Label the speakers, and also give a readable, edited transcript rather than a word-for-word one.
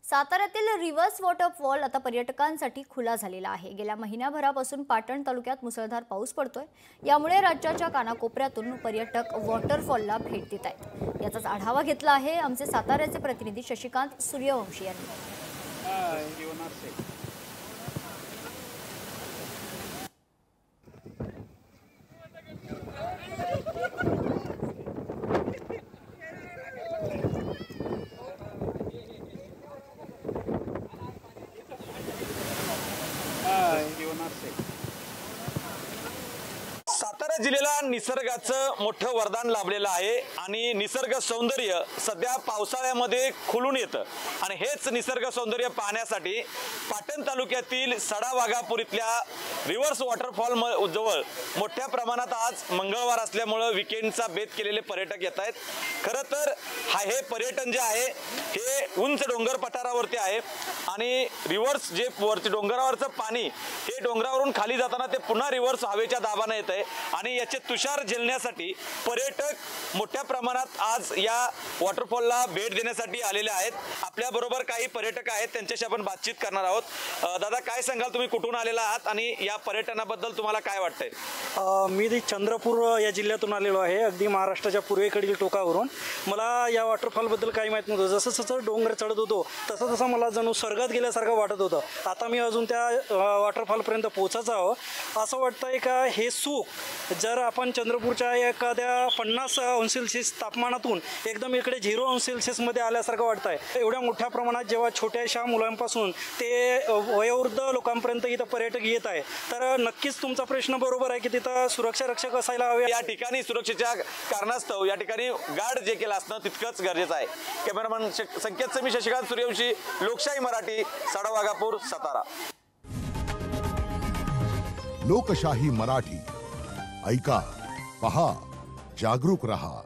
Speaker 1: साताऱ्यातील reverse waterfall आता पर्यटकांसाठी खुला झालेला आहे। गेल्या महिन्याभरापासून पाटण तालुक्यात मुसळधार पाऊस पडतोय। यामुळे राज्याच्या कानाकोपऱ्यातून पर्यटक वॉटरफॉलला भेट देत आहेत। याचाच आढावा घेतला आहे आमचे साताऱ्याचे प्रतिनिधी शशिकांत सूर्यवंशी यांनी।
Speaker 2: सातारा जिल्ह्याला निसर्गाचं मोठं वरदान लाभलेलं आहे आणि निसर्ग सौंदर्य सध्या पावसाळ्यामध्ये खुलून येतं आणि हेच निसर्ग सौंदर्य पाहण्यासाठी पाटण तालुक्यातील सडा वाघापूर इथल्या रिव्हर्स वॉटरफॉल जवळ मोठ्या प्रमाणात आज मंगळवार असल्यामुळे वीकेंडचा बेत केलेले पर्यटक येत आहेत। खरं तर हे पर्यटन जे आहे हे उंच डोंगर पठारावरती आहे आणि रिव्हर्स जे वरती डोंगरावरचं पाणी हे डोंगरावरून खाली जाताना ते पुन्हा रिव्हर्स हवेच्या दाबाने येत आहे आणि याचे तुषार झेलण्यासाठी पर्यटक मोठ्या प्रमाणात आज या वॉटरफॉलला भेट देण्यासाठी आलेले आहेत। आपल्या बरोबर काही पर्यटक आहेत, त्यांच्याशी आपण बातचीत करणार आहोत। दादा, काय सांगाल, तुम्ही कुठून आलेला आहात आणि या पर्यटनाबद्दल तुम्हाला काय वाटतंय?
Speaker 3: मी चंद्रपूर या जिल्ह्यातून आलेलो आहे, अगदी महाराष्ट्राच्या पूर्वेकडील टोकावरून। मला या वॉटरफॉलबद्दल काही माहित नव्हतं। जसं जसं डोंगर चढत होतो तसं तसं मला जणू स्वर्गात गेल्यासारखं वाटत होतं। आता मी अजून त्या वॉटरफॉलपर्यंत पोहोचायचं आहोत। असं वाटतंय का हे सुख जर आपण चंद्रपूरच्या एखाद्या 50 अंश सेल्सिअस तापमानातून एकदम इकडे 0 अंश सेल्सिअसमध्ये आल्यासारखं वाटतंय। एवढ्या मोठ्या प्रमाणात जेव्हा छोट्याशा मुलांपासून ते वयोवृद्ध लोकांपर्यंत इथं पर्यटक येत आहे, तर नक्कीच तुमचा प्रश्न बरोबर आहे की तिथं सुरक्षा रक्षक असायला हवे।
Speaker 2: या ठिकाणी सुरक्षेच्या कारणास्तव या ठिकाणी गार्ड जे केलं असणं तितकंच गरजेचं आहे। कॅमेरामन संकेत समी, शशिकांत सूर्यवंशी, लोकशाही मराठी, सडा वाघापूर, सातारा।
Speaker 4: लोकशाही मराठी, ऐका, पहा, जागरूक रहा।